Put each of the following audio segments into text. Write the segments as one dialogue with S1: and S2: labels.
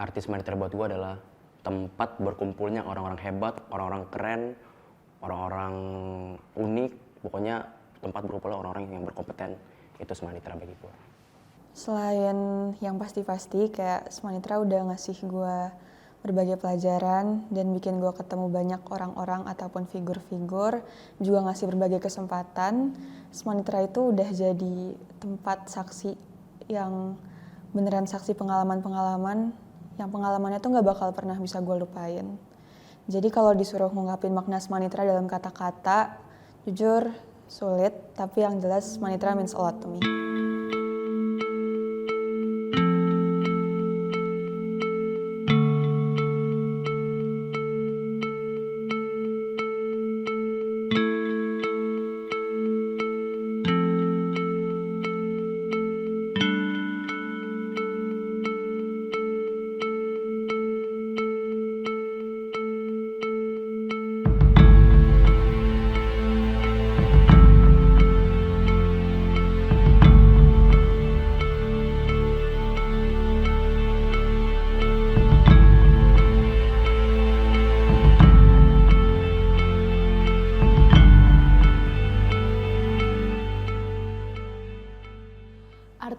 S1: artis Manitra buat gue adalah tempat berkumpulnya orang-orang hebat, orang-orang keren, orang-orang unik, pokoknya tempat berkumpulnya orang-orang yang berkompeten. Itu Semanitra bagi gue.
S2: Selain yang pasti-pasti, kayak Semanitra udah ngasih gue berbagai pelajaran dan bikin gue ketemu banyak orang-orang ataupun figur-figur, juga ngasih berbagai kesempatan. Semanitra itu udah jadi tempat saksi yang beneran saksi pengalaman-pengalaman yang pengalamannya tuh gak bakal pernah bisa gue lupain. Jadi kalau disuruh ngungkapin makna Semanitra dalam kata-kata, jujur sulit, tapi yang jelas Semanitra means a lot to me.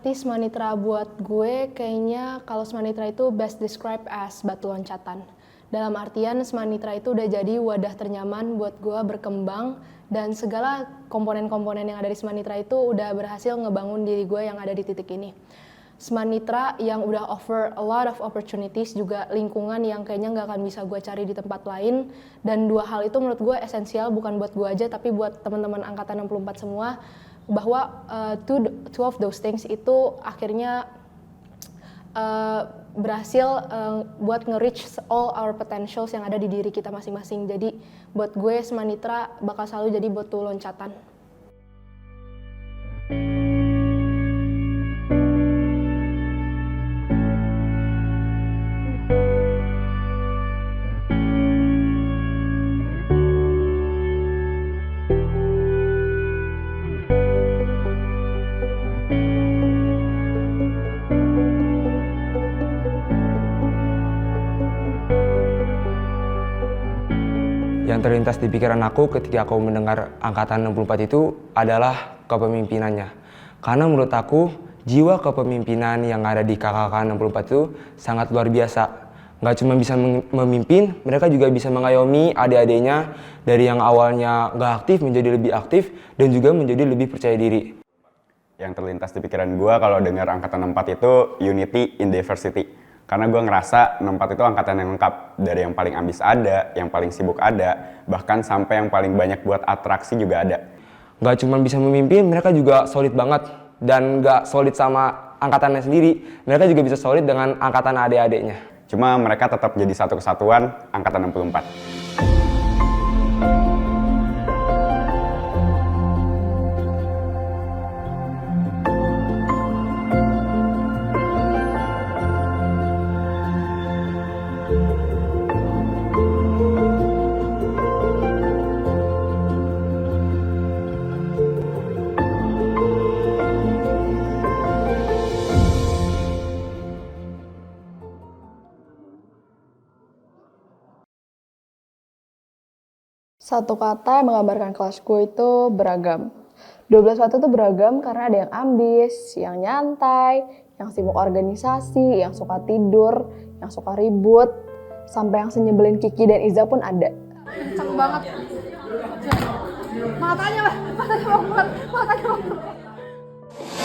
S3: Artis Manitra buat gue kayaknya kalau Manitra itu best described as batu loncatan. Dalam artian Manitra itu udah jadi wadah ternyaman buat gue berkembang dan segala komponen-komponen yang ada di Manitra itu udah berhasil ngebangun diri gue yang ada di titik ini. Manitra yang udah offer a lot of opportunities, juga lingkungan yang kayaknya nggak akan bisa gue cari di tempat lain, dan dua hal itu menurut gue esensial bukan buat gue aja tapi buat teman-teman angkatan 64 semua, bahwa two of those things itu akhirnya berhasil buat nge-reach all our potentials yang ada di diri kita masing-masing. Jadi buat gue Manitra bakal selalu jadi batu loncatan.
S4: Yang terlintas di pikiran aku ketika aku mendengar angkatan 64 itu adalah kepemimpinannya. Karena menurut aku, jiwa kepemimpinan yang ada di kakak-kakak 64 itu sangat luar biasa. Nggak cuma bisa memimpin, mereka juga bisa mengayomi adik-adiknya dari yang awalnya nggak aktif menjadi lebih aktif dan juga menjadi lebih percaya diri.
S5: Yang terlintas di pikiran gue kalau dengar angkatan 64 itu unity in diversity. Karena gue ngerasa 64 itu angkatan yang lengkap. Dari yang paling ambis ada, yang paling sibuk ada, bahkan sampai yang paling banyak buat atraksi juga ada.
S4: Nggak cuma bisa memimpin, mereka juga solid banget. Dan nggak solid sama angkatannya sendiri, mereka juga bisa solid dengan angkatan adik-adiknya.
S5: Cuma mereka tetap jadi satu kesatuan angkatan 64.
S3: Satu kata yang menggambarkan kelas gue itu beragam. 12 satu itu beragam karena ada yang ambis, yang nyantai, yang sibuk organisasi, yang suka tidur, yang suka ribut, sampai yang senyebelin Kiki dan Iza pun ada.
S6: Cakep banget. Matanya banget.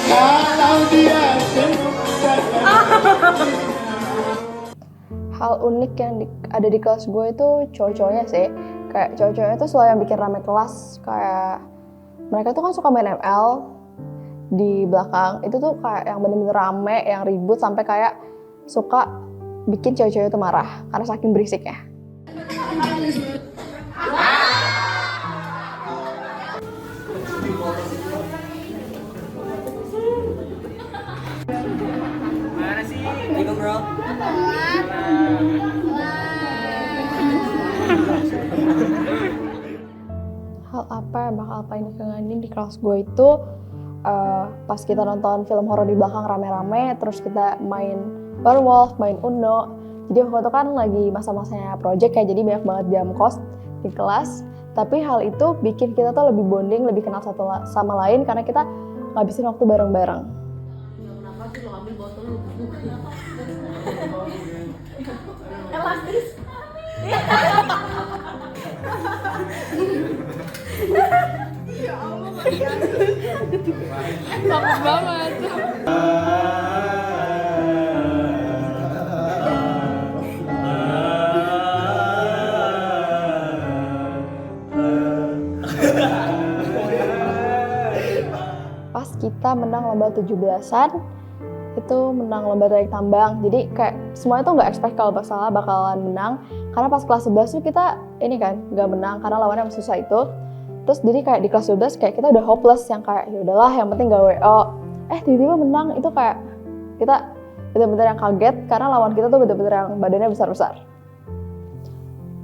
S6: Kalau dia
S3: Hal unik yang ada di kelas gue itu cowok-cowoknya sih. Kayak cowok-cowoknya tuh selalu yang bikin rame kelas. Kayak mereka tuh kan suka main ML di belakang. Itu tuh kayak yang bener-bener rame, yang ribut sampai kayak suka bikin cewek-cewek itu marah karena saking berisiknya.
S7: Mana sih? Gitu bro.
S3: Hal apa yang bakal paling dikangenin di kelas gue itu pas kita nonton film horor di belakang rame-rame, terus kita main werewolf, main Uno,
S8: Jadi waktu itu kan lagi masa-masanya project kayak jadi banyak banget jam kos di kelas. Tapi hal itu bikin kita tuh lebih bonding, lebih kenal satu sama lain karena kita ngabisin waktu bareng-bareng.
S6: Kenapa sih lo ambil botol lu? Elastis. Ya Allah,
S3: Takut banget.
S8: Pas kita menang lomba 17-an, itu menang lomba tarik tambang. Jadi kayak semuanya tuh nggak expect kalau bakalan menang. Karena pas kelas 11 tuh kita ini kan nggak menang karena lawannya masih susah itu. Terus jadi kayak di kelas 12 kayak kita udah hopeless yang kayak ya udahlah yang penting gak WO. Tiba-tiba menang itu kayak kita bener-bener yang kaget karena lawan kita tuh bener-bener yang badannya besar-besar.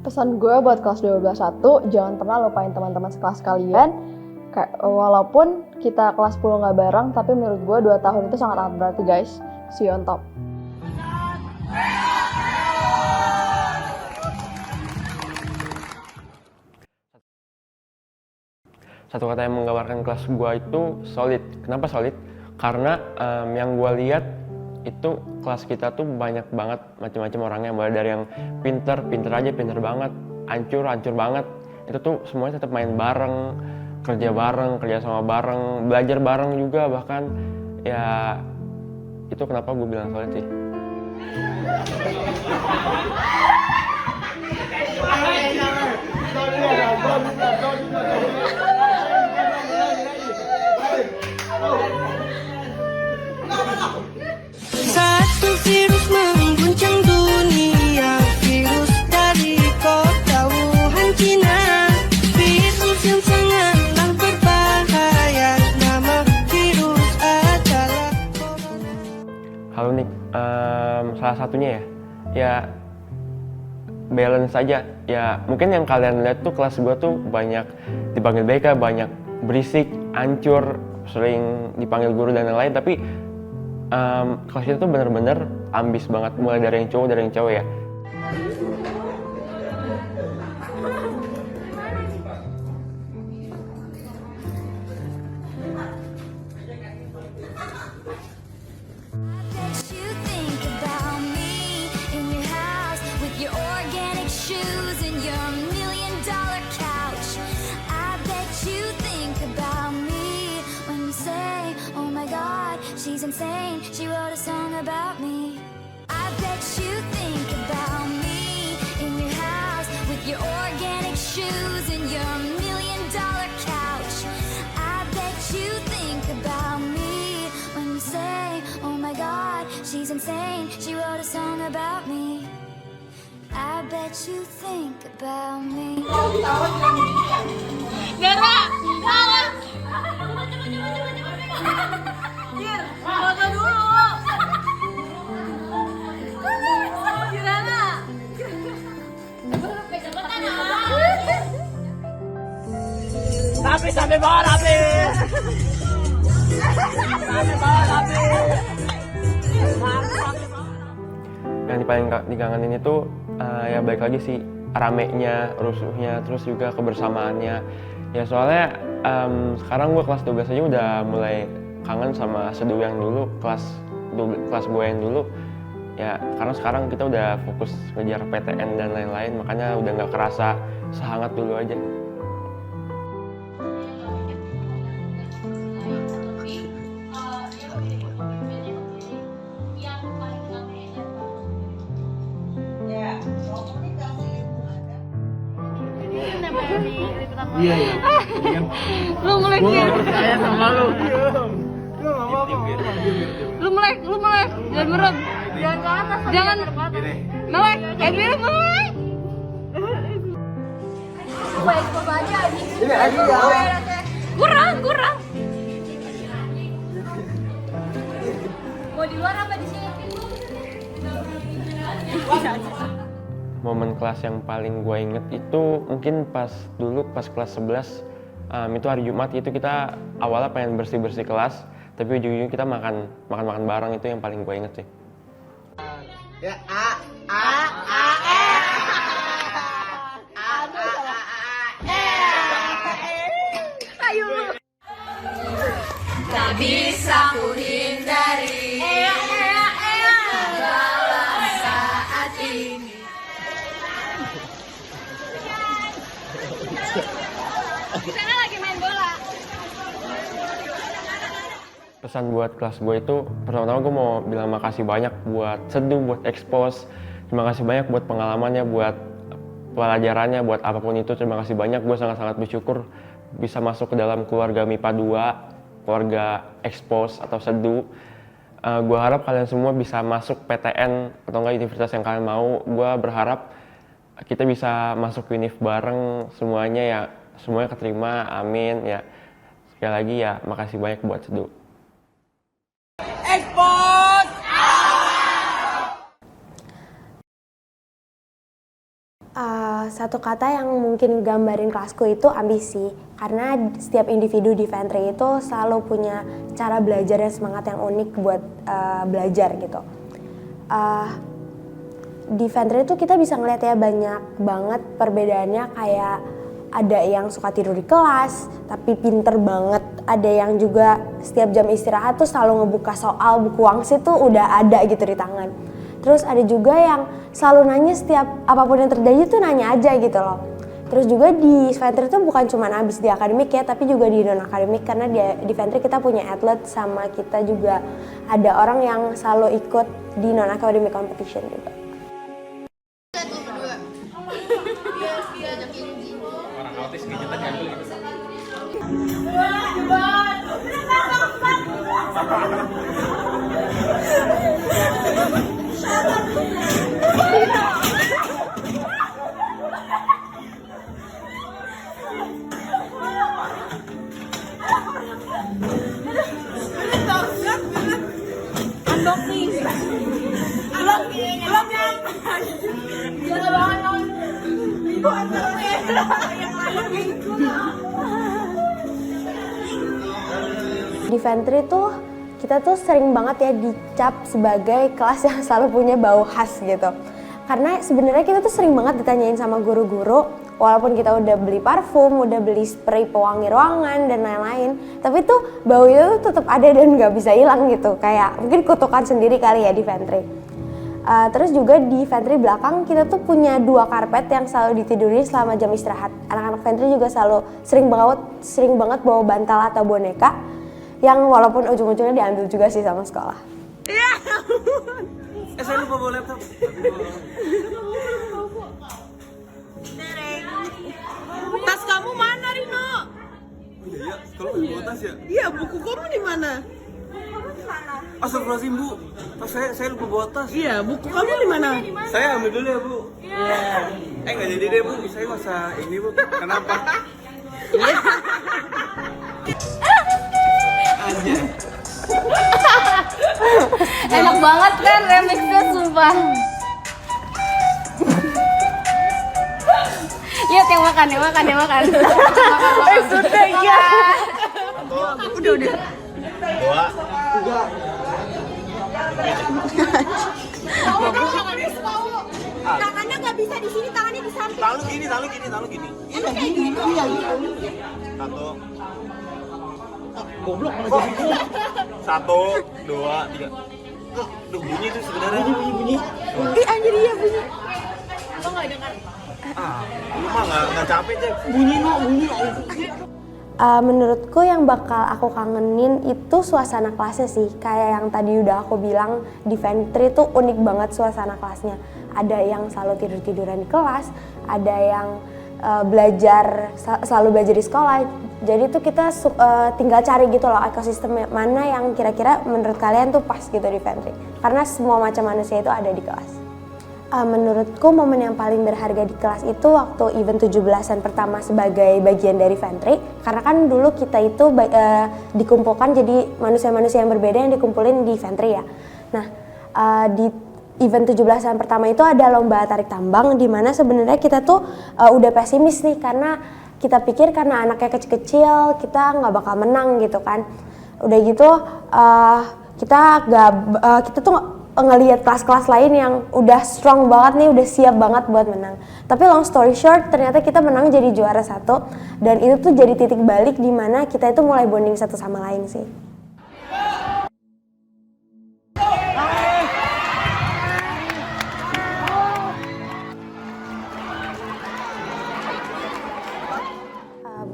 S8: Pesan gue buat kelas 12-1, jangan pernah lupain teman-teman sekelas kalian. Kayak walaupun kita kelas 10 nggak bareng, tapi menurut gue 2 tahun itu sangat amat berarti guys. See you on top.
S9: Satu kata yang menggambarkan kelas gue itu solid. Kenapa solid? Karena yang gue lihat itu kelas kita tuh banyak banget macam-macam orangnya, mulai dari yang pinter aja pinter banget, hancur banget. Itu tuh semuanya tetap main bareng, kerja sama bareng, belajar bareng juga, bahkan ya itu kenapa gue bilang solid sih.
S10: Satu virus mengguncang dunia, virus dari kota Wuhan, Cina. Virus yang sangatlah berbahaya, nama virus adalah
S9: Halo Nick, salah satunya ya balance saja. Ya mungkin yang kalian lihat tuh kelas gue tuh banyak dipanggil BK, banyak berisik, hancur, sering dipanggil guru dan lain-lain. Tapi kelas kita tuh bener-bener ambis banget, mulai dari yang cowok ya.
S11: She's insane, she wrote a song about me. I bet you think about me in your house with your organic shoes and your $1 million couch. I bet you think about me when you say, oh my God, she's insane, she wrote a song about me. I bet you think about me.
S6: Gara, banget. Foto dulu. Gimana? Cepetan Tapi sampai bawah Rapi. Sampai bawah Rapi.
S9: Yang paling dikangenin itu ya balik lagi sih ramenya, rusuhnya, terus juga kebersamaannya. Ya soalnya sekarang gue kelas 12 aja udah mulai kangen sama seduh yang dulu, kelas gue yang dulu. Ya karena sekarang kita udah fokus ngejar PTN dan lain-lain, makanya udah nggak kerasa sehangat dulu aja.
S6: Iya. Lu melek ya. Percaya sama lu. Lu melek. Jangan merem. Jangan ke atas. Jangan melek. Kayak melek. Baik aja. Ini lagi ya. Kurang. Mau di luar apa di sini?
S9: Momen kelas yang paling gue inget itu mungkin pas kelas 11 itu hari Jumat itu kita awalnya pengen bersih kelas, tapi ujung-ujungnya kita makan bareng, itu yang paling gue inget sih.
S12: Ya, A.
S6: Tak bisa ku hindari dalam saat ini. Di sana lagi main bola.
S9: Pesan buat kelas gue itu, pertama-tama gue mau bilang makasih banyak buat Seduh, buat Expose. Terima kasih banyak buat pengalamannya, buat pelajarannya, buat apapun itu. Terima kasih banyak, gue sangat-sangat bersyukur bisa masuk ke dalam keluarga MIPA 2, keluarga Expose atau Seduh. Gue harap kalian semua bisa masuk PTN atau enggak universitas yang kalian mau. Gue berharap kita bisa masuk UNIF bareng semuanya ya, semuanya keterima, amin ya. Sekali lagi ya, makasih banyak buat Seduh.
S12: Satu kata yang mungkin gambarin kelasku itu ambisi, karena setiap individu di Ventri itu selalu punya cara belajar dan semangat yang unik buat belajar gitu. Di Ventri itu kita bisa ngeliat ya banyak banget perbedaannya, kayak ada yang suka tidur di kelas tapi pinter banget, ada yang juga setiap jam istirahat tuh selalu ngebuka soal, buku wangsit tuh udah ada gitu di tangan. Terus ada juga yang selalu nanya setiap apapun yang terjadi tuh nanya aja gitu loh. Terus juga di Ventri tuh bukan cuma abis di akademik ya, tapi juga di non akademik, karena di Ventri kita punya atlet, sama kita juga ada orang yang selalu ikut di non academic competition juga.
S13: Orang autis kejutan diambil gitu.
S12: Di Ventri tuh kita tuh sering banget ya dicap sebagai kelas yang selalu punya bau khas gitu. Karena sebenarnya kita tuh sering banget ditanyain sama guru-guru, walaupun kita udah beli parfum, udah beli spray pewangi ruangan dan lain-lain, tapi tuh bau itu tuh tetap ada dan nggak bisa hilang gitu. Kayak mungkin kutukan sendiri kali ya di Ventri. Terus juga di Ventri belakang kita tuh punya 2 karpet yang selalu ditiduri selama jam istirahat. Anak-anak Ventri juga selalu sering banget bawa bantal atau boneka, yang walaupun ujung-ujungnya diambil juga sih sama sekolah.
S7: Saya lupa bawa laptop.
S10: Tas kamu mana, Rino?
S7: Iya, kalau bawa tas ya?
S10: Iya, buku kamu di mana?
S7: Astagfirullahaladzim, Bu. Tas saya lupa bawa tas.
S10: Iya, buku kamu di mana?
S7: Saya ambil dulu ya, Bu. Iya. Nggak jadi deh, Bu. Saya masa ini, Bu. Kenapa?
S6: Enak banget kan remixnya, sumpah. Lihat yang makan.
S10: Sudah ya. Udah.
S7: 2.
S10: Tangannya nggak bisa di sini, tangannya di samping.
S7: Tahu gini.
S10: Iya gini.
S7: 1. Goblok mana jadi gua. 1, 2, 3. Duh, bunyi itu sebenarnya. Bunyi.
S10: Ih, anjir iya bunyi.
S6: Lo nggak dengar?
S7: Lu mah nggak capek, Cek.
S10: Bunyi.
S12: Menurutku yang bakal aku kangenin itu suasana kelasnya sih. Kayak yang tadi udah aku bilang, di Ventri tuh unik banget suasana kelasnya. Ada yang selalu tidur-tiduran di kelas, ada yang selalu belajar di sekolah. Jadi tuh kita tinggal cari gitu loh ekosistem mana yang kira-kira menurut kalian tuh pas gitu di Ventri. Karena semua macam manusia itu ada di kelas. Menurutku momen yang paling berharga di kelas itu waktu event 17-an pertama sebagai bagian dari Ventri. Karena kan dulu kita itu dikumpulkan jadi manusia-manusia yang berbeda yang dikumpulin di Ventri ya. Nah, di event 17-an pertama itu ada lomba tarik tambang, di mana sebenarnya kita tuh udah pesimis nih, karena kita pikir karena anaknya kecil-kecil kita nggak bakal menang gitu kan. Udah gitu kita tuh ngelihat kelas-kelas lain yang udah strong banget nih, udah siap banget buat menang. Tapi long story short, ternyata kita menang jadi juara 1 dan itu tuh jadi titik balik di mana kita itu mulai bonding satu sama lain sih.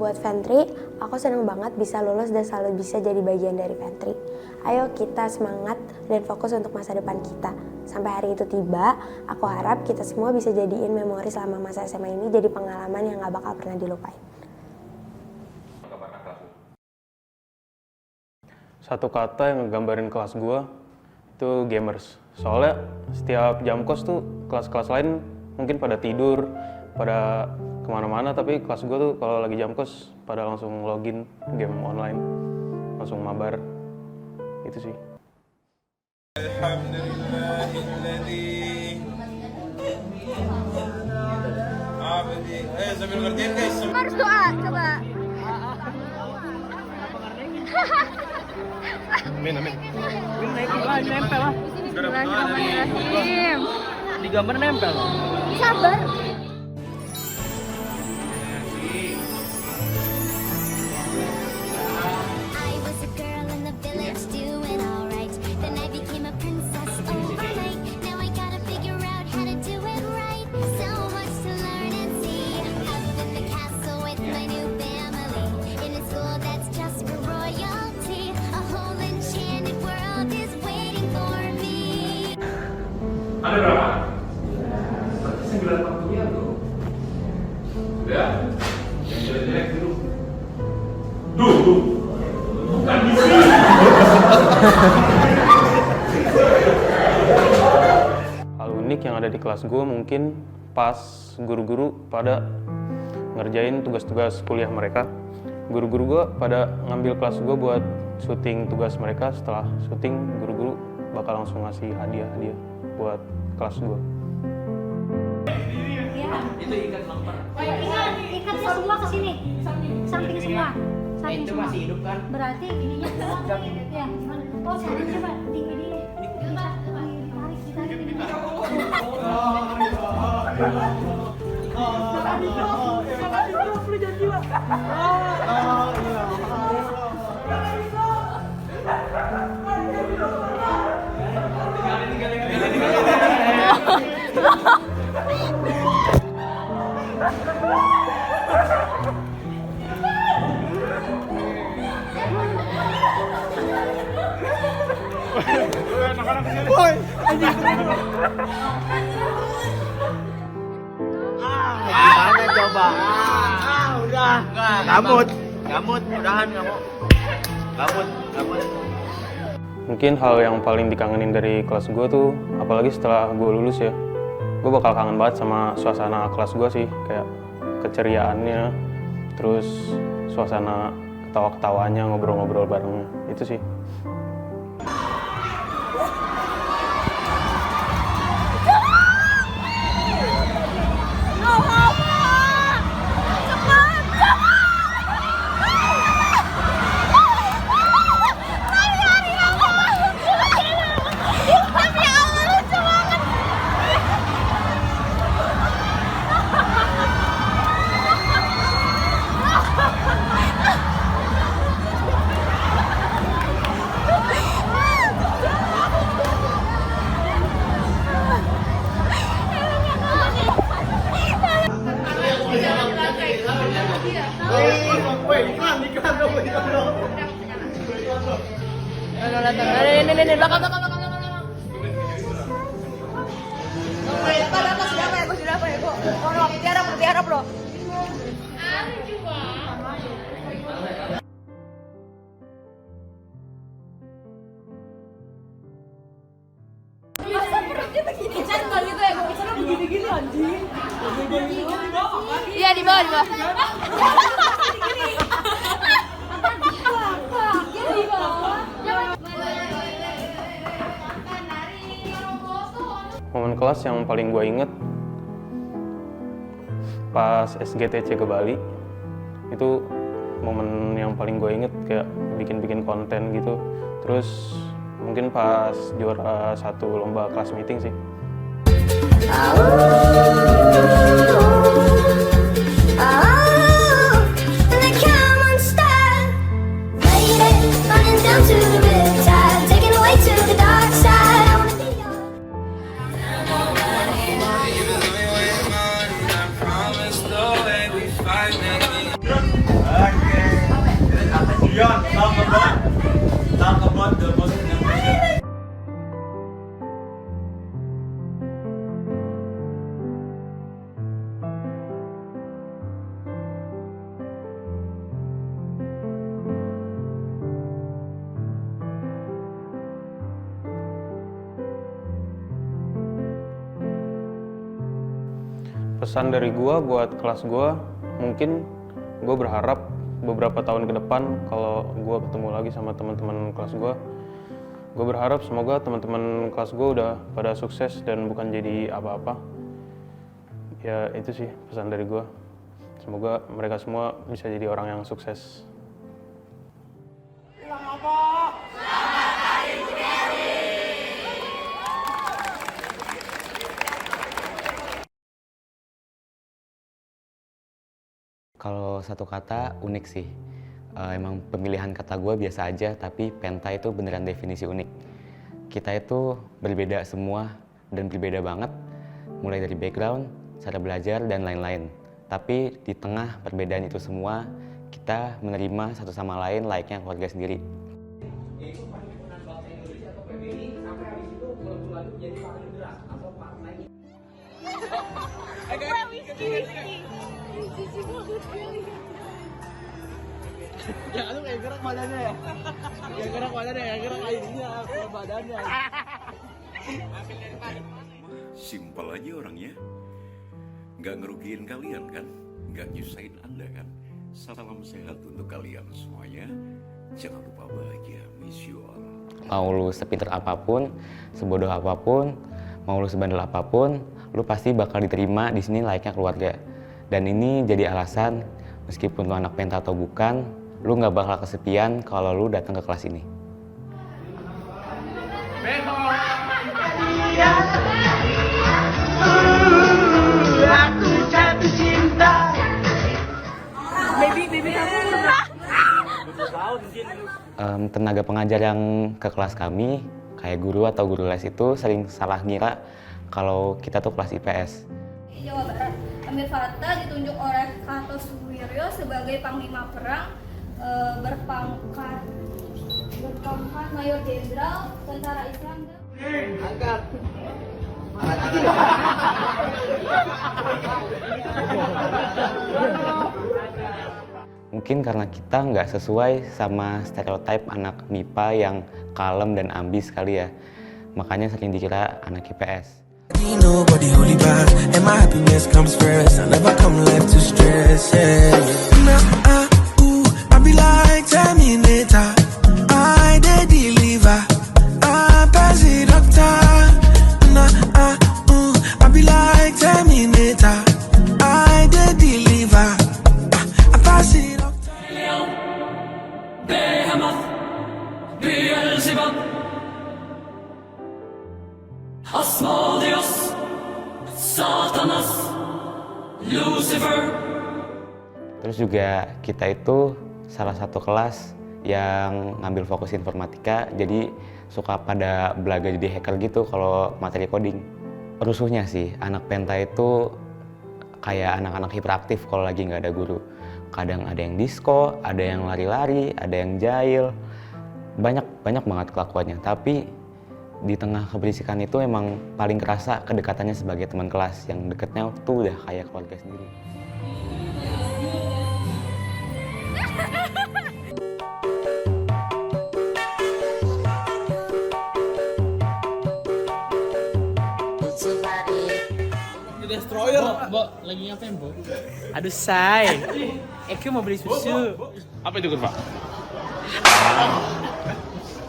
S12: Buat Ventri, aku senang banget bisa lulus dan selalu bisa jadi bagian dari Ventri. Ayo kita semangat dan fokus untuk masa depan kita. Sampai hari itu tiba, aku harap kita semua bisa jadiin memori selama masa SMA ini jadi pengalaman yang gak bakal pernah dilupain.
S14: Satu kata yang ngegambarin kelas gue itu gamers. Soalnya setiap jam kos tuh kelas-kelas lain mungkin pada tidur, pada kemana-mana, tapi kelas gue tuh kalau lagi jam kos pada langsung login game online, langsung mabar. Itu sih.
S6: Harus doa, coba.
S13: Amin.
S6: Nempel lah. Bismillahirrahmanirrahim.
S13: Di gambar nempel.
S6: Sabar.
S11: I was a girl in the village doing alright. Then I became a princess overnight. Now I gotta figure out how to do it right. So much to learn and see. Up in the castle with my new family. In a school that's just for royalty. A whole enchanted world is waiting for me.
S13: Ada berapa? 940 tuh. Sudah. Yang jelek-jelek dulu. Duh. Bukan di sini.
S14: Hal unik yang ada di kelas gue mungkin pas guru-guru pada ngerjain tugas-tugas kuliah mereka. Guru-guru gue pada ngambil kelas gue buat syuting tugas mereka. Setelah syuting, guru-guru bakal langsung ngasih hadiah-hadiah buat kelas gue.
S13: Itu ikat lamper.
S10: Ikatnya semua ke sini. Samping semua. Samping
S13: Itu
S10: semua.
S13: masih hidup kan?
S10: Berarti ininya keluar. Ya, gimana? Oh, samping coba di
S7: Gimana coba? Udah. Gamut. Udahan kamu. Gamut.
S14: Mungkin hal yang paling dikangenin dari kelas gue tuh, apalagi setelah gue lulus ya, gue bakal kangen banget sama suasana kelas gue sih, kayak keceriaannya, terus suasana ketawa-ketawanya, ngobrol-ngobrol barengnya, itu sih.
S6: Ini belakang. Sudah apa ya, Bu? Oh, tiarap bro. Masa perutnya begini? Cari gitu ya, gue sana begini-gini anjing. Iya, di bawah.
S14: Momen kelas yang paling gue inget pas SGTC ke Bali, itu momen yang paling gue inget, kayak bikin konten gitu. Terus mungkin pas juara 1 lomba kelas meeting sih.
S7: Talk about the most
S14: Pesan dari gua buat kelas gua, mungkin gua berharap beberapa tahun ke depan kalau gua ketemu lagi sama teman-teman kelas gua berharap semoga teman-teman kelas gua udah pada sukses dan bukan jadi apa-apa. Ya itu sih pesan dari gua. Semoga mereka semua bisa jadi orang yang sukses.
S1: Kalau satu kata, unik sih. Emang pemilihan kata gue biasa aja, tapi Penta itu beneran definisi unik. Kita itu berbeda semua dan berbeda banget, mulai dari background, cara belajar, dan lain-lain. Tapi di tengah perbedaan itu semua, kita menerima satu sama lain layaknya keluarga sendiri.
S13: Ya lu kayak gerak badannya ya. Kayak gerak badannya, kayak gerak airnya ke badannya.
S15: Simpel aja orangnya. Nggak ngerugiin kalian kan? Nggak nyusahin Anda kan? Salam sehat untuk kalian semuanya. Jangan lupa bahagia. Miss you all.
S1: Mau lu sepinter apapun, sebodoh apapun, mau lu sebandel apapun, lu pasti bakal diterima di sini layaknya keluarga. Dan ini jadi alasan, meskipun lu anak Penta atau bukan, lu nggak bakal kesepian kalau lu datang ke kelas ini.
S13: Aku jatuh cinta. Baby kamu.
S1: Tenaga pengajar yang ke kelas kami, kayak guru atau guru les itu sering salah ngira kalau kita tuh kelas IPS.
S16: Jawa Barat, Amir Fatta ditunjuk oleh Karto Suwiryo sebagai Panglima Perang berpangkat Mayor Jenderal Tentara Islam.
S13: Angkat.
S1: Mungkin karena kita nggak sesuai sama stereotip anak MIPA yang kalem dan ambis kali ya, makanya sering dikira anak IPS.
S17: Nobody hold it back, and my happiness comes first. I never come left to stress. Yeah. Nah, I be like Terminator. I deliver. I pass it doctor. Nah, I be like Terminator. I deliver. I pass it doctor.
S13: Behemoth, Beelzebub, Asmodeus, Satanas, Lucifer.
S1: Terus juga kita itu salah satu kelas yang ngambil fokus informatika, jadi suka pada belaga jadi hacker gitu kalau materi coding. Rusuhnya sih, anak Penta itu kayak anak-anak hiperaktif kalau lagi nggak ada guru. Kadang ada yang disko, ada yang lari-lari, ada yang jahil. Banyak banget kelakuannya, tapi di tengah keberisikan itu emang paling kerasa kedekatannya sebagai teman kelas, yang deketnya tuh udah kayak keluarga sendiri.
S13: Destroyer. Mbok, lagi ngapain, Mbok? Aduh, say. Eke mau beli susu.
S7: Apa itu Kurva?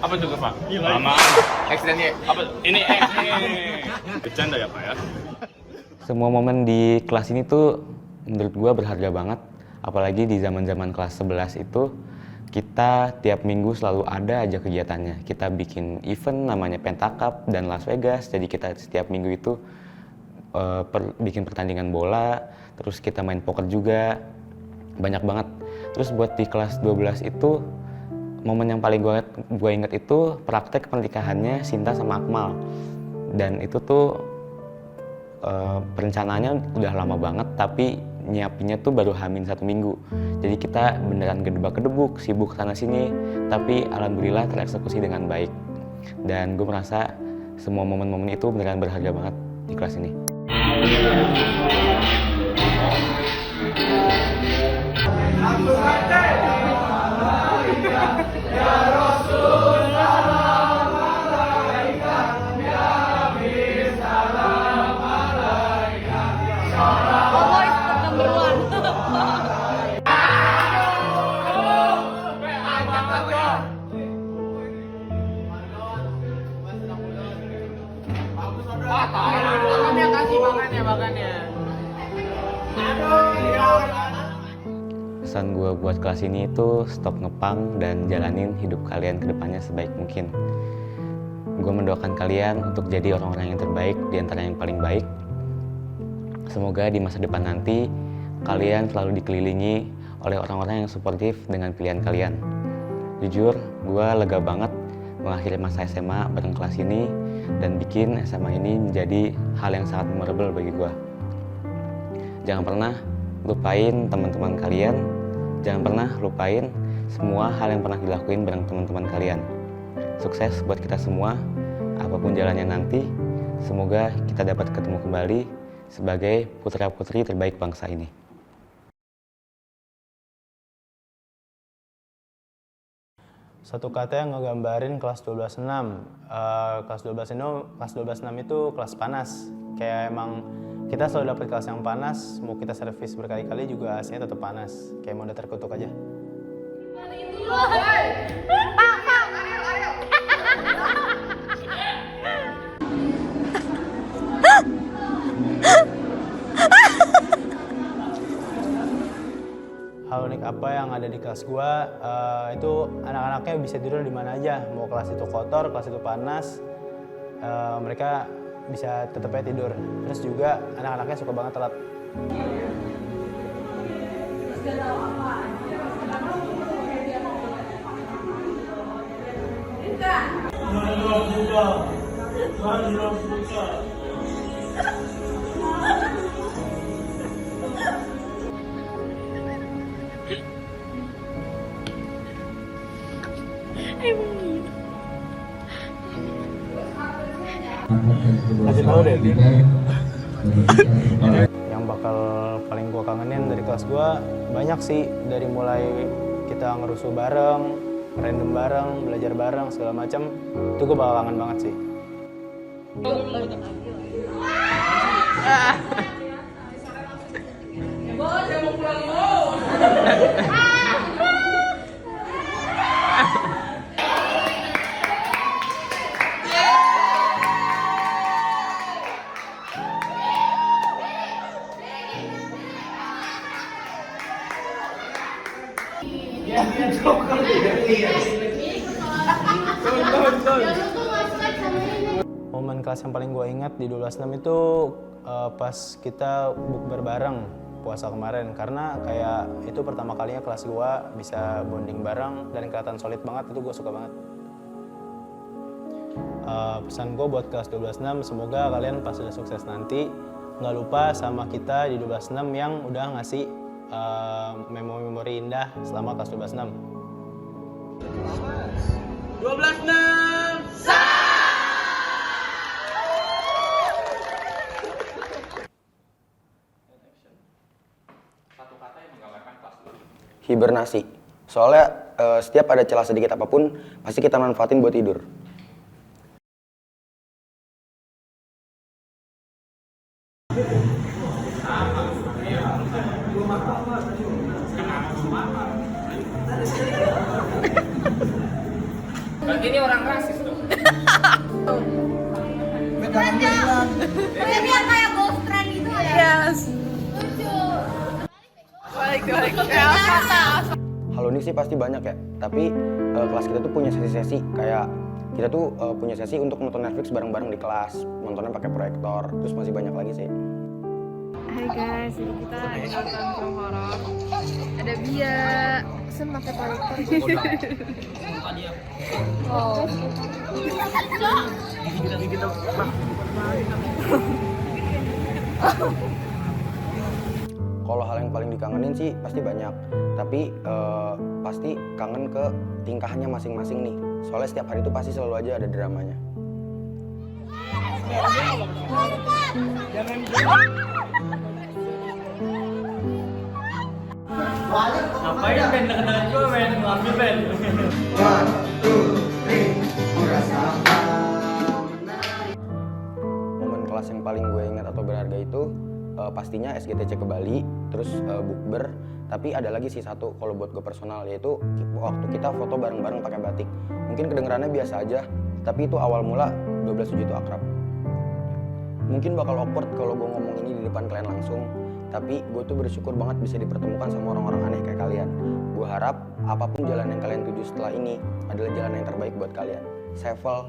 S7: Apa itu Kurva? Lama. Accidentnya. Apa? Ini bercanda ya Pak ya?
S1: Semua momen di kelas ini tuh menurut gua berharga banget. Apalagi di zaman-zaman kelas 11 itu
S4: kita tiap minggu selalu ada aja kegiatannya. Kita bikin event namanya Pentacup dan Las Vegas, jadi kita setiap minggu itu bikin pertandingan bola, terus kita main poker juga, banyak banget. Terus buat di kelas 12 itu, momen yang paling gue inget itu praktek pernikahannya Sinta sama Akmal. Dan itu tuh perencanaannya udah lama banget, tapi nyiapinnya tuh baru H-1 minggu. Jadi kita beneran gedebak-gedebuk, sibuk sana sini, tapi alhamdulillah tereksekusi dengan baik. Dan gue merasa semua momen-momen itu beneran berharga banget di kelas ini. Pesan gue buat kelas ini itu stop ngepang dan jalanin hidup kalian ke depannya sebaik mungkin. Gue mendoakan kalian untuk jadi orang-orang yang terbaik di antara yang paling baik. Semoga di masa depan nanti kalian selalu dikelilingi oleh orang-orang yang suportif dengan pilihan kalian. Jujur, gue lega banget mengakhiri masa SMA bareng kelas ini dan bikin SMA ini menjadi hal yang sangat memorable bagi gue. Jangan pernah lupain teman-teman kalian. Jangan pernah lupain semua hal yang pernah dilakuin bareng teman-teman kalian. Sukses buat kita semua, apapun jalannya nanti. Semoga kita dapat ketemu kembali sebagai putra-putri terbaik bangsa ini.
S14: Satu kata yang ngegambarin kelas 12-6. Kelas 12-6 itu kelas panas. Kayak emang kita selalu dapat kelas yang panas, mau kita servis berkali-kali juga AC-nya tetap panas. Kayak mau udah terkutuk aja. Hal unik apa yang ada di kelas gua, itu anak-anaknya bisa tidur di mana aja. Mau kelas itu kotor, kelas itu panas, mereka bisa tetap aja tidur. Terus juga anak-anaknya suka banget telat. Kasih tahu deh. Yang bakal paling gua kangenin dari kelas gua banyak sih, dari mulai kita ngerusuh bareng, random bareng, belajar bareng segala macam. Itu gua bakal kangen banget sih.
S13: Bos, saya mau pulang dulu.
S14: Momen kelas yang paling gue ingat di 12-6 itu pas kita bukber bareng puasa kemarin, karena kayak itu pertama kalinya kelas gue bisa bonding bareng dan kelihatan solid banget. Itu gue suka banget. Pesan gue buat kelas 12-6, semoga kalian pas udah sukses nanti nggak lupa sama kita di 12-6 yang udah ngasih memori-memori indah selama kelas 12-6.
S13: 12-6.
S1: Hibernasi. Soalnya setiap ada celah sedikit apapun, pasti kita manfaatin buat tidur.
S13: Berarti ini orang rasis dong.
S16: Ini yang kayak ghost trend gitu ya? Yes. Lucu.
S1: Halo
S4: unik sih pasti banyak ya, tapi kelas kita tuh punya sesi-sesi kayak kita tuh punya sesi untuk nonton Netflix bareng-bareng di kelas, nontonnya pakai proyektor, terus masih banyak lagi sih.
S6: Hai guys, jadi kita nonton film horor. Ada Bia, Sen pakai proyektor. Oh.
S4: Kalau hal yang paling dikangenin sih pasti banyak, tapi pasti kangen ke tingkahnya masing-masing nih. Soalnya setiap hari itu pasti selalu aja ada dramanya.
S13: Ngapain Ben deket-deket gue Ben? Ngambil Ben.
S17: 1, 2, 3,
S4: Momen kelas yang paling gue ingat atau berharga itu pastinya SGTC ke Bali, terus bukber. Tapi ada lagi sih satu kalau buat gue personal, yaitu waktu kita foto bareng-bareng pakai batik. Mungkin kedengerannya biasa aja, tapi itu awal mula 12/7 itu akrab. Mungkin bakal awkward kalau gue ngomong ini di depan kalian langsung, tapi gue tuh bersyukur banget bisa dipertemukan sama orang-orang aneh kayak kalian. Gue harap apapun jalan yang kalian tuju setelah ini adalah jalan yang terbaik buat kalian. Sevel.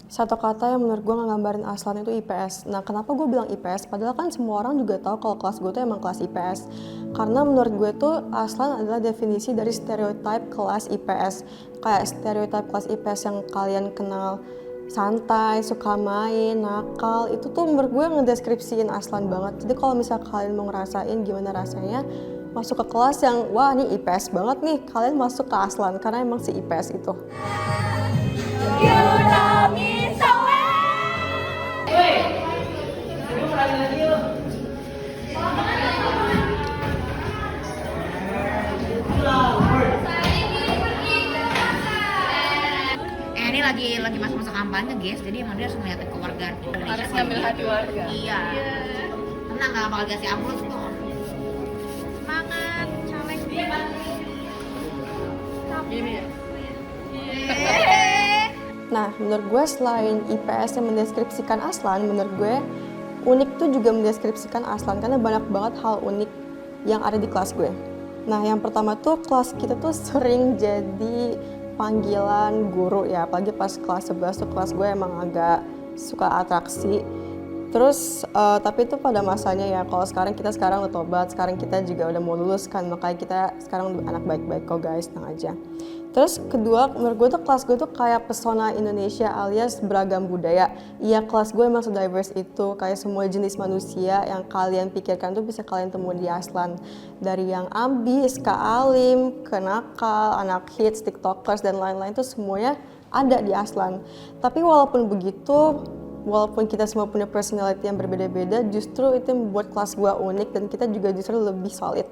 S18: Satu kata yang menurut gue ngegambarin Aslan itu IPS. Nah, kenapa gue bilang IPS? Padahal kan semua orang juga tahu kalau kelas gue tuh emang kelas IPS. Karena menurut gue tuh Aslan adalah definisi dari stereotype kelas IPS. Kayak stereotype kelas IPS yang kalian kenal santai, suka main, nakal, itu tuh menurut gue ngedeskripsiin Aslan banget. Jadi kalau misal kalian mau ngerasain gimana rasanya masuk ke kelas yang wah ini IPS banget nih, kalian masuk ke Aslan karena emang si IPS itu.
S19: Ini lagi masa-masa kampanye guys, jadi emang dia harus ngeliatin ke warga Indonesia.
S6: Harus ngambil hati warga.
S19: Iya. Tenang, gak bakal dikasih amplos kok. Semangat, caleg.
S6: Gini ya.
S18: Nah, menurut gue selain IPS yang mendeskripsikan Aslan, menurut gue unik tuh juga mendeskripsikan Aslan karena banyak banget hal unik yang ada di kelas gue. Nah, yang pertama tuh kelas kita tuh sering jadi panggilan guru ya, apalagi pas kelas 11 tuh kelas gue emang agak suka atraksi. Terus tapi itu pada masanya ya, kalau sekarang kita udah tobat, sekarang kita juga udah mau lulus kan, makanya kita sekarang udah anak baik-baik kok guys, tenang aja. Terus kedua, menurut gue tuh kelas gue tuh kayak pesona Indonesia alias beragam budaya. Iya, kelas gue emang se-diverse itu, kayak semua jenis manusia yang kalian pikirkan tuh bisa kalian temuin di Aslan. Dari yang ambis, ke alim, ke nakal, anak hits, tiktokers, dan lain-lain tuh semuanya ada di Aslan. Tapi walaupun begitu, walaupun kita semua punya personality yang berbeda-beda, justru itu yang membuat kelas gue unik dan kita juga justru lebih solid.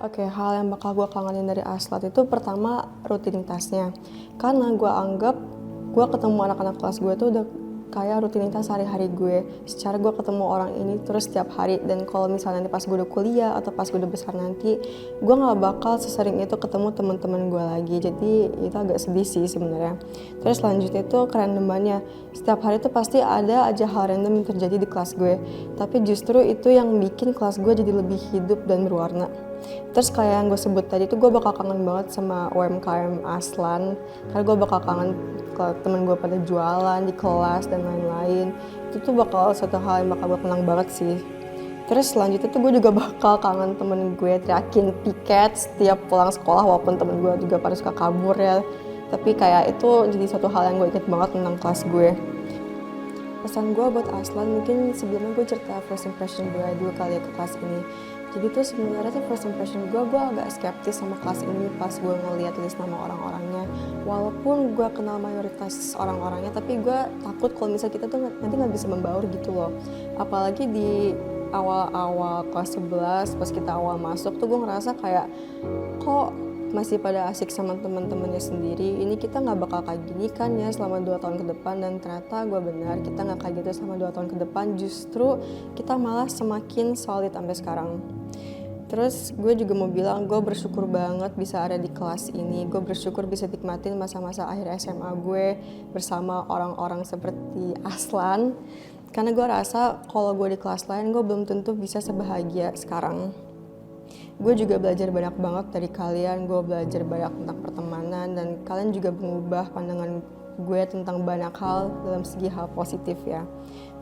S18: Oke, hal yang bakal gue kangenin dari Aslat itu pertama rutinitasnya. Karena gue anggap gue ketemu anak-anak kelas gue tuh udah kayak rutinitas sehari-hari gue. Secara gue ketemu orang ini terus setiap hari, dan kalau misalnya nanti pas gue udah kuliah atau pas gue udah besar nanti, gue gak bakal sesering itu ketemu teman-teman gue lagi. Jadi itu agak sedih sih sebenarnya. Terus selanjutnya itu kerandomannya. Setiap hari tuh pasti ada aja hal random yang terjadi di kelas gue. Tapi justru itu yang bikin kelas gue jadi lebih hidup dan berwarna. Terus kayak yang gue sebut tadi tuh gue bakal kangen banget sama UMKM Aslan, karena gue bakal kangen ke temen gue pada jualan di kelas dan lain-lain. Itu tuh bakal suatu hal yang bakal gue kenang banget sih. Terus selanjutnya tuh gue juga bakal kangen temen gue teriakin piket setiap pulang sekolah, walaupun temen gue juga pada suka kabur ya. Tapi kayak itu jadi suatu hal yang gue inget banget tentang kelas gue. Pesan gue buat Aslan, mungkin sebelumnya gue cerita first impression gue dulu kali ya ke kelas ini. Jadi tuh sebenarnya tuh first impression gue agak skeptis sama kelas ini pas gue ngeliat list nama orang-orangnya. Walaupun gue kenal mayoritas orang-orangnya, tapi gue takut kalau misalnya kita tuh nanti nggak bisa membaur gitu loh. Apalagi di awal-awal kelas 11 pas kita awal masuk tuh gue ngerasa kayak kok masih pada asik sama teman-temannya sendiri, ini kita nggak bakal kayak gini kan ya selama 2 tahun ke depan. Dan ternyata gue benar, kita nggak kayak gitu selama 2 tahun ke depan, justru kita malah semakin solid sampai sekarang. Terus gue juga mau bilang gue bersyukur banget bisa ada di kelas ini, gue bersyukur bisa nikmatin masa-masa akhir SMA gue bersama orang-orang seperti Aslan. Karena gue rasa kalau gue di kelas lain gue belum tentu bisa sebahagia sekarang. Gue juga belajar banyak banget dari kalian, gue belajar banyak tentang pertemanan, dan kalian juga mengubah pandangan gue tentang banyak hal dalam segi hal positif ya.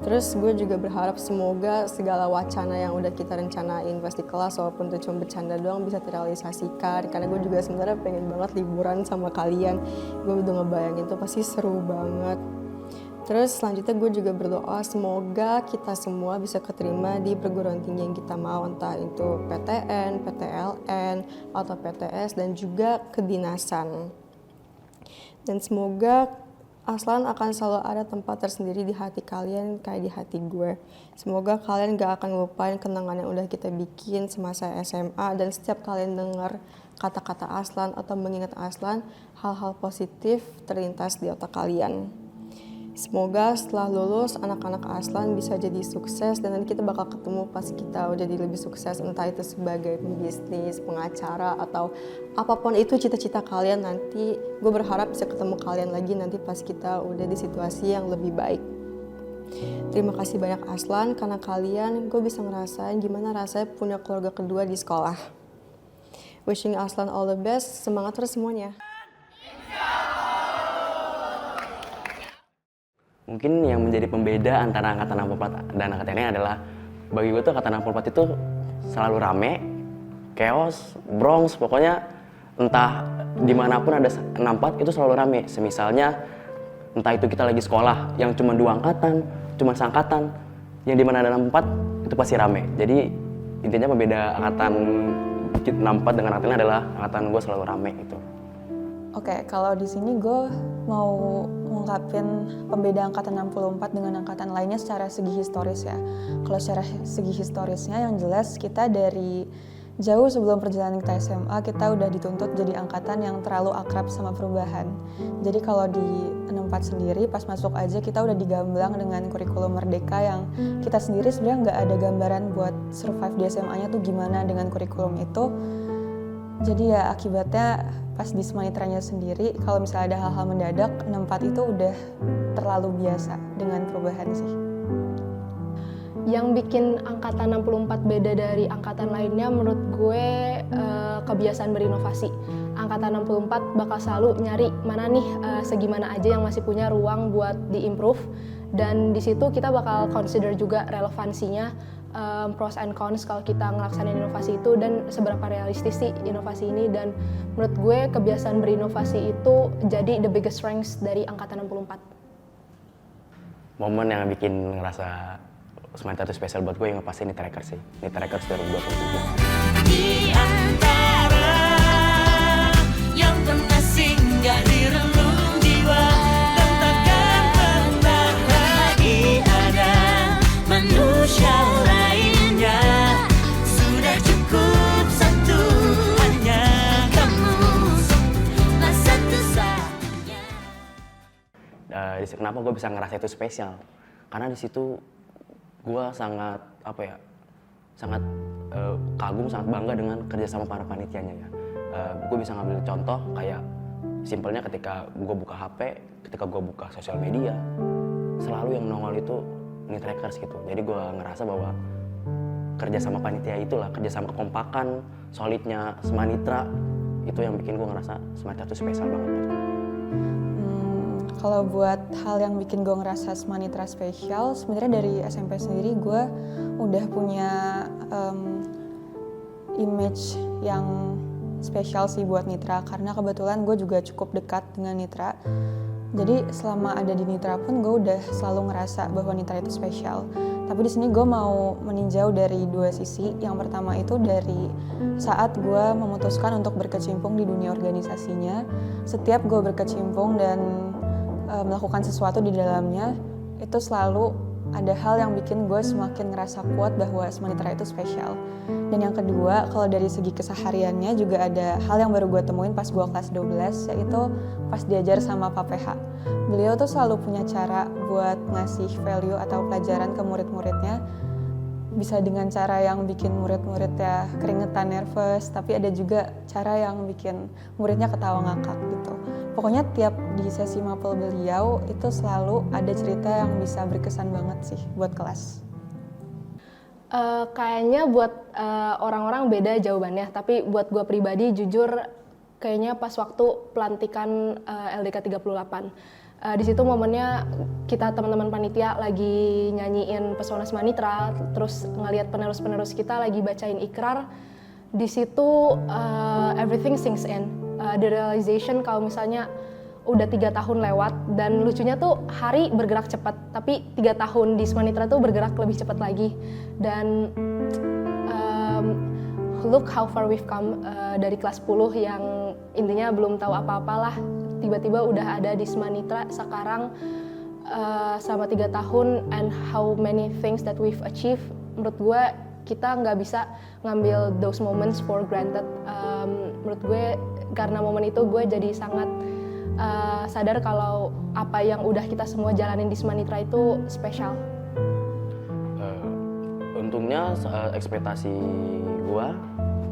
S18: Terus gue juga berharap semoga segala wacana yang udah kita rencanain pas di kelas, walaupun itu cuma bercanda doang, bisa terrealisasikan. Karena gue juga sebenarnya pengen banget liburan sama kalian, gue udah ngebayangin tuh pasti seru banget. Terus selanjutnya gue juga berdoa semoga kita semua bisa keterima di perguruan tinggi yang kita mau, entah itu PTN, PTLN, atau PTS, dan juga kedinasan. Dan semoga Aslan akan selalu ada tempat tersendiri di hati kalian kayak di hati gue. Semoga kalian gak akan lupain kenangan yang udah kita bikin semasa SMA, dan setiap kalian dengar kata-kata Aslan atau mengingat Aslan, hal-hal positif terlintas di otak kalian. Semoga setelah lulus anak-anak Aslan bisa jadi sukses, dan nanti kita bakal ketemu pas kita udah jadi lebih sukses, entah itu sebagai pembisnis, pengacara, atau apapun itu cita-cita kalian nanti. Gue berharap bisa ketemu kalian lagi nanti pas kita udah di situasi yang lebih baik. Terima kasih banyak Aslan, karena kalian gue bisa ngerasain gimana rasanya punya keluarga kedua di sekolah. Wishing Aslan all the best, semangat terus semuanya.
S1: Mungkin yang menjadi pembeda antara angkatan 64 dan angkatan ini adalah, bagi gue tuh angkatan 64 itu selalu rame, chaos, Bronx, pokoknya entah dimanapun ada 64 itu selalu rame. Semisalnya entah itu kita lagi sekolah yang cuma 2 angkatan, cuma seangkatan, yang dimana ada 64 itu pasti rame. Jadi intinya pembeda angkatan 64 dengan angkatan ini adalah angkatan gue selalu rame gitu.
S2: Oke, kalau di sini gue mau ngungkapin pembeda angkatan 64 dengan angkatan lainnya secara segi historis ya. Kalau secara segi historisnya yang jelas kita dari jauh sebelum perjalanan kita SMA, kita udah dituntut jadi angkatan yang terlalu akrab sama perubahan. Jadi kalau di 64 sendiri pas masuk aja kita udah digamblang dengan kurikulum merdeka yang kita sendiri sebenarnya nggak ada gambaran buat survive di SMA-nya tuh gimana dengan kurikulum itu. Jadi ya akibatnya pas di Semanitranya sendiri, kalau misalnya ada hal-hal mendadak, 64 itu udah terlalu biasa dengan perubahan sih.
S3: Yang bikin angkatan 64 beda dari angkatan lainnya menurut gue kebiasaan berinovasi. Angkatan 64 bakal selalu nyari mana nih segimana aja yang masih punya ruang buat diimprove, dan di situ kita bakal consider juga relevansinya, pros and cons kalau kita ngelaksanain inovasi itu, dan seberapa realistis sih inovasi ini. Dan menurut gue kebiasaan berinovasi itu jadi the biggest strength dari angkatan 64.
S1: Momen yang bikin ngerasa Semanitra itu spesial buat gue yang pasti Nitra Records sih. Nitra Records 2023.
S17: Di antara yang pernah singgah di relung jiwa, dan takkan pernah lagi ada manusia lainnya. Sudah cukup satu, hanya kamu, nah satu-satunya.
S1: Kenapa gue bisa ngerasa itu spesial? Karena di situ gue sangat kagum, sangat bangga dengan kerjasama para panitianya ya. Gue bisa ngambil contoh kayak simpelnya ketika gue buka HP, ketika gue buka sosial media, selalu yang nongol itu Nitra Records gitu. Jadi gue ngerasa bahwa kerjasama panitia itulah, kerjasama kekompakan, solidnya Semanitra, itu yang bikin gue ngerasa Semanitra itu spesial banget.
S2: Kalau buat hal yang bikin gue ngerasa Semanitra spesial, sebenarnya dari SMP sendiri gue udah punya image yang spesial sih buat Nitra, karena kebetulan gue juga cukup dekat dengan Nitra. Jadi selama ada di Nitra pun gue udah selalu ngerasa bahwa Nitra itu spesial. Tapi di sini gue mau meninjau dari 2 sisi. Yang pertama itu dari saat gue memutuskan untuk berkecimpung di dunia organisasinya. Setiap gue berkecimpung dan melakukan sesuatu di dalamnya, itu selalu ada hal yang bikin gue semakin ngerasa kuat bahwa Semanitra itu spesial. Dan yang kedua, kalau dari segi kesehariannya juga ada hal yang baru gue temuin pas gue kelas 12, yaitu pas diajar sama Pak PH. Beliau tuh selalu punya cara buat ngasih value atau pelajaran ke murid-muridnya, bisa dengan cara yang bikin murid-muridnya keringetan, nervous, tapi ada juga cara yang bikin muridnya ketawa ngakak gitu. Pokoknya tiap di sesi mapel beliau itu selalu ada cerita yang bisa berkesan banget sih buat kelas.
S3: Kayaknya buat orang-orang beda jawabannya, tapi buat gue pribadi jujur kayaknya pas waktu pelantikan LDK 38. Di situ momennya kita teman-teman panitia lagi nyanyiin Pesona Semanitra, terus ngelihat penerus-penerus kita lagi bacain ikrar. Di situ everything sinks in. The realization kalau misalnya udah 3 tahun lewat, dan lucunya tuh hari bergerak cepat, tapi 3 tahun di Semanitra tuh bergerak lebih cepat lagi. Dan look how far we've come, dari kelas 10 yang intinya belum tahu apa-apalah, tiba-tiba udah ada di Semanitra sekarang selama 3 tahun, and how many things that we've achieved. Menurut gue kita nggak bisa ngambil those moments for granted. Menurut gue karena momen itu gue jadi sangat sadar kalau apa yang udah kita semua jalanin di Semanitra itu spesial.
S1: Untungnya ekspektasi gue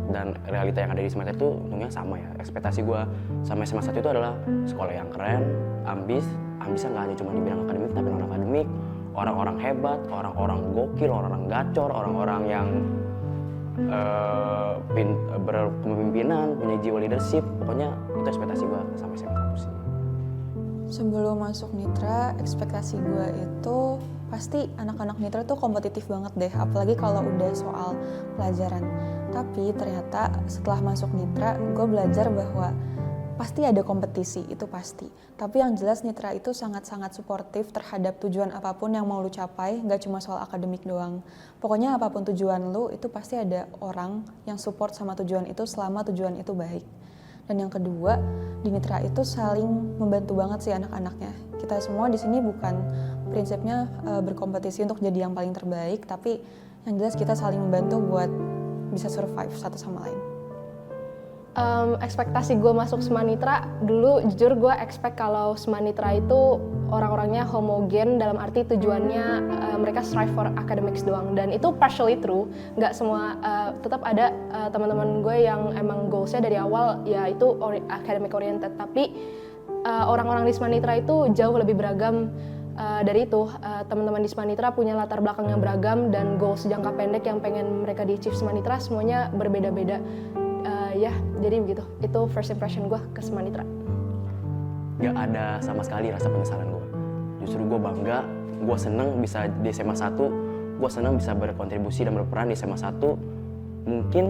S1: dan realita yang ada di Semanitra itu untungnya sama ya. Ekspektasi gue sama SMA 1 itu adalah sekolah yang keren, ambisnya nggak hanya cuma di bidang akademik, tapi non-akademik, orang-orang hebat, orang-orang gokil, orang-orang gacor, orang-orang yang berkepemimpinan, punya jiwa leadership. Pokoknya itu ekspektasi gue sama SMA 1 sih.
S2: Sebelum masuk Nitra, ekspektasi gue itu pasti anak-anak Nitra tuh kompetitif banget deh, apalagi kalau udah soal pelajaran. Tapi ternyata setelah masuk Nitra, gue belajar bahwa pasti ada kompetisi, itu pasti. Tapi yang jelas Nitra itu sangat-sangat suportif terhadap tujuan apapun yang mau lu capai, gak cuma soal akademik doang. Pokoknya apapun tujuan lu, itu pasti ada orang yang support sama tujuan itu selama tujuan itu baik. Dan yang kedua, di Nitra itu saling membantu banget sih anak-anaknya. Kita semua di sini bukan prinsipnya berkompetisi untuk jadi yang paling terbaik, tapi yang jelas kita saling membantu buat bisa survive satu sama lain.
S3: Ekspektasi gue masuk Semanitra, dulu jujur gue expect kalau Semanitra itu orang-orangnya homogen, dalam arti tujuannya mereka strive for academics doang, dan itu partially true. Nggak semua, tetap ada teman-teman gue yang emang goalsnya dari awal ya itu academic oriented, tapi orang-orang di Semanitra itu jauh lebih beragam. Dari itu, teman-teman di Semanitra punya latar belakang yang beragam dan goals jangka pendek yang pengen mereka di-achieve Semanitra semuanya berbeda-beda. Ya, jadi begitu. Itu first impression gue ke Semanitra.
S1: Gak ada sama sekali rasa penyesalan gue. Justru gue bangga, gue seneng bisa di SMA 1, gue seneng bisa berkontribusi dan berperan di SMA 1. Mungkin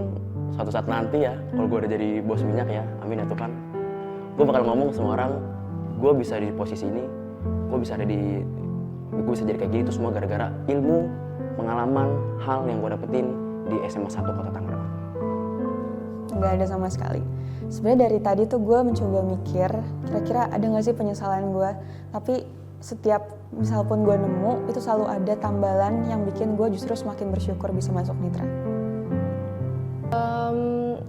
S1: suatu saat nanti ya, kalau gue udah jadi bos minyak ya, amin ya Tuhan, gue bakal ngomong sama orang, gue bisa di posisi ini, gue bisa jadi kayak gini, itu semua gara-gara ilmu, pengalaman, hal yang gue dapetin di SMA 1 Kota Tangerang.
S2: Nggak ada sama sekali. Sebenarnya dari tadi tuh gue mencoba mikir, kira-kira ada nggak sih penyesalan gue, tapi setiap misal pun gue nemu, itu selalu ada tambalan yang bikin gue justru semakin bersyukur bisa masuk Nitra.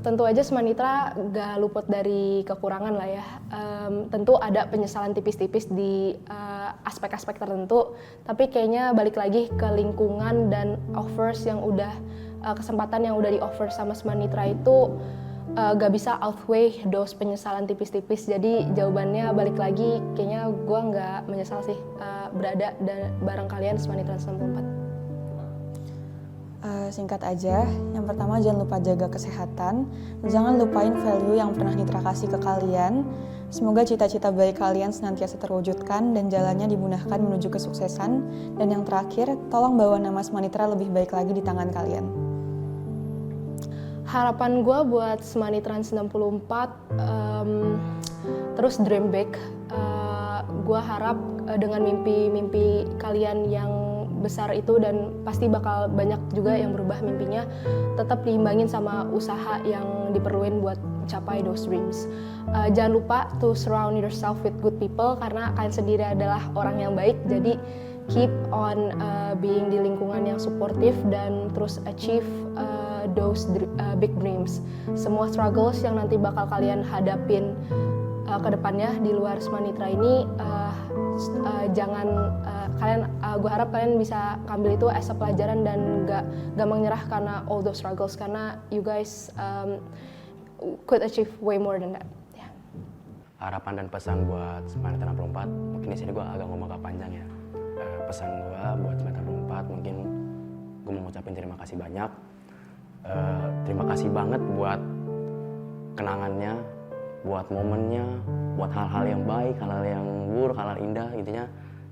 S3: Tentu aja Semanitra gak luput dari kekurangan lah ya. Tentu ada penyesalan tipis-tipis di aspek-aspek tertentu, tapi kayaknya balik lagi ke lingkungan dan offers yang udah kesempatan yang udah di offer sama Semanitra itu gak bisa outweigh those penyesalan tipis-tipis. Jadi jawabannya balik lagi, kayaknya gue gak menyesal sih berada bareng kalian Semanitra 94.
S2: Singkat aja, yang pertama jangan lupa jaga kesehatan, jangan lupain value yang pernah Nitra kasih ke kalian. Semoga cita-cita baik kalian senantiasa terwujudkan dan jalannya dimudahkan menuju kesuksesan. Dan yang terakhir, tolong bawa nama Semanitra lebih baik lagi di tangan kalian.
S3: Harapan gue buat Semanitra 94, terus dream big. Gue harap dengan mimpi-mimpi kalian yang besar itu, dan pasti bakal banyak juga yang berubah mimpinya, tetap diimbangin sama usaha yang diperluin buat capai those dreams. Jangan lupa to surround yourself with good people, karena kalian sendiri adalah orang yang baik, jadi keep on being di lingkungan yang supportive dan terus achieve those big dreams. Semua struggles yang nanti bakal kalian hadapin ke depannya di luar Semanitra ini, jangan kalian, gue harap kalian bisa ambil itu as a pelajaran dan gak gampang nyerah karena all those struggles, karena you guys could achieve way more than that. Yeah.
S1: Harapan dan pesan buat Semanitra 64, mungkin di sini gue agak ngomong agak panjang ya. Pesan gue buat Semanitra 64, mungkin gue mau ngucapin terima kasih banyak. Terima kasih banget buat kenangannya, buat momennya, buat hal-hal yang baik, hal-hal yang buruk, hal-hal indah, intinya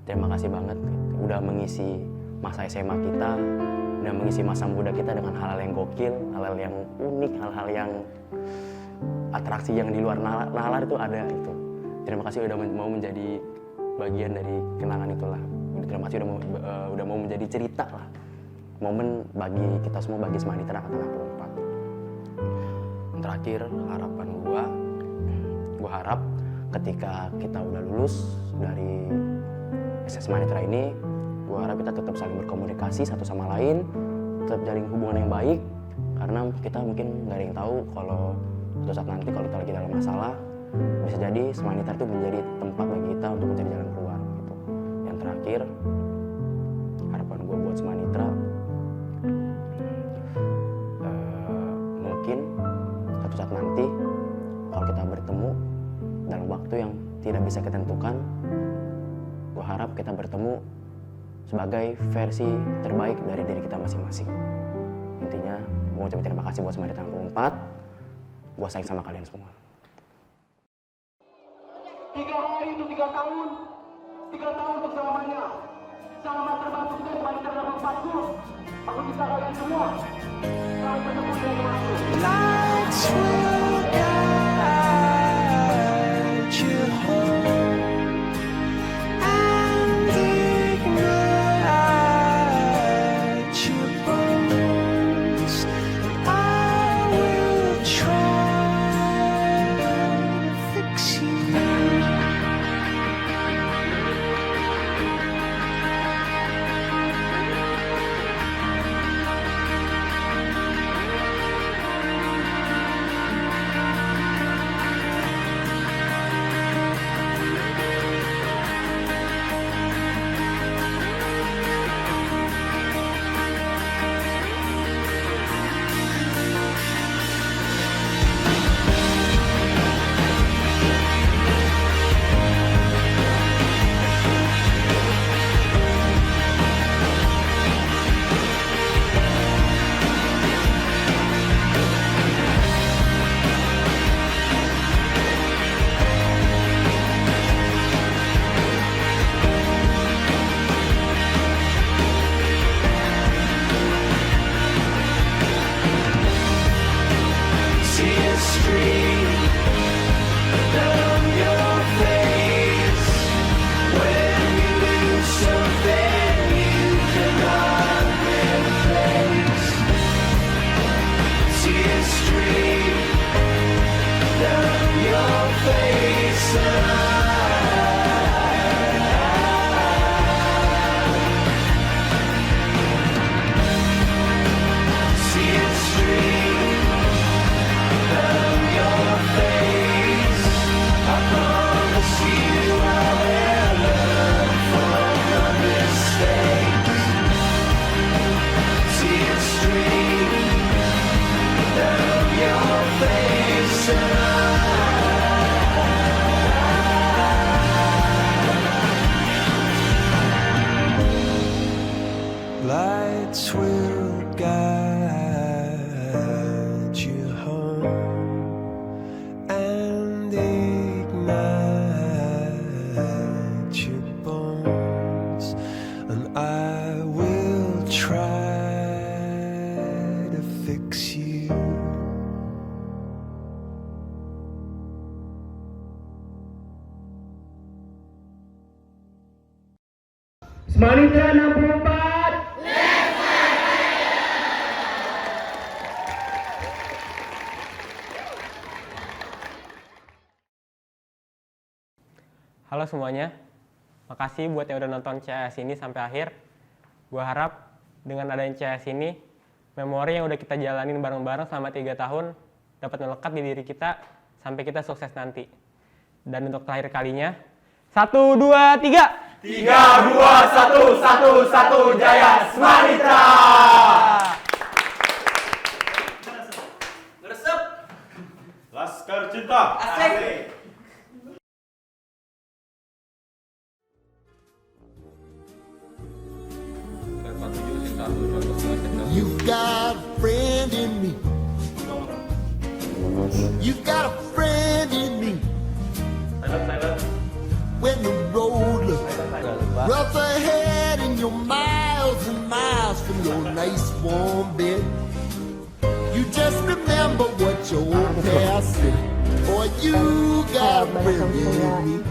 S1: terima kasih banget udah mengisi masa SMA kita, udah mengisi masa muda kita dengan hal-hal yang gokil, hal-hal yang unik, hal-hal yang atraksi yang di luar nalar itu ada itu. Terima kasih udah mau menjadi bagian dari kenangan itulah. Terima kasih udah mau menjadi cerita lah, momen bagi kita semua, bagi Semanitra Angkatan 64. Terakhir, harapan gue harap ketika kita udah lulus dari Semanitra ini, gue harap kita tetap saling berkomunikasi satu sama lain, tetap jalin hubungan yang baik, karena kita mungkin nggak ada yang tahu kalau suatu saat nanti kalau kita lagi dalam masalah, bisa jadi Semanitra itu menjadi tempat bagi kita untuk mencari jalan keluar gitu. Yang terakhir, harapan gue buat Semanitra, mungkin suatu saat nanti kalau kita bertemu dalam waktu yang tidak bisa kita tentukan, gue harap kita bertemu sebagai versi terbaik dari diri kita masing-masing. Intinya, gue mau ucapin terima kasih buat Semanitra 64. Gue sayang sama kalian semua.
S17: 3 hari itu 3 tahun. 3 tahun untuk selamanya. Selamat terbantu kita Semanitra 64. Aku cinta kalian semua. Sampai bertemu di lain waktu. Lights will guide you home and ignite your bones. And I will try to fix you. Lights will guide you home and ignite your bones, and I will try to fix you. Semanitra 64.
S9: Halo semuanya, Makasih buat yang udah nonton CS ini sampai akhir. Gue harap dengan adanya CS ini, memori yang udah kita jalanin bareng-bareng selama 3 tahun dapat melekat di diri kita sampai kita sukses nanti. Dan untuk terakhir kalinya, 1, 2, 3.
S7: 3, 2, 1, 1, 1, Jaya Semanitra! Ngeresep! Laskar Cinta! Asik!
S17: You got a friend in me. You got a friend in me. When the road looks rough ahead and you're miles and miles from your nice warm bed, you just remember what your old past said. Boy, you got a friend in me.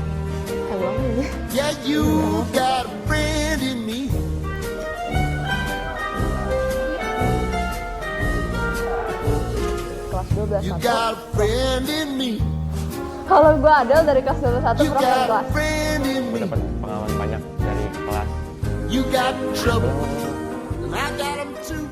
S17: Yeah, you got a friend in me.
S8: Kelas 12
S17: You got a friend in me.
S8: Kalau gue Adel dari kelas 21
S17: You
S8: prof
S17: got a
S8: kelas.
S17: friend in me.
S9: Dapat pengalaman banyak dari kelas.
S17: You got trouble, and I got 'em too.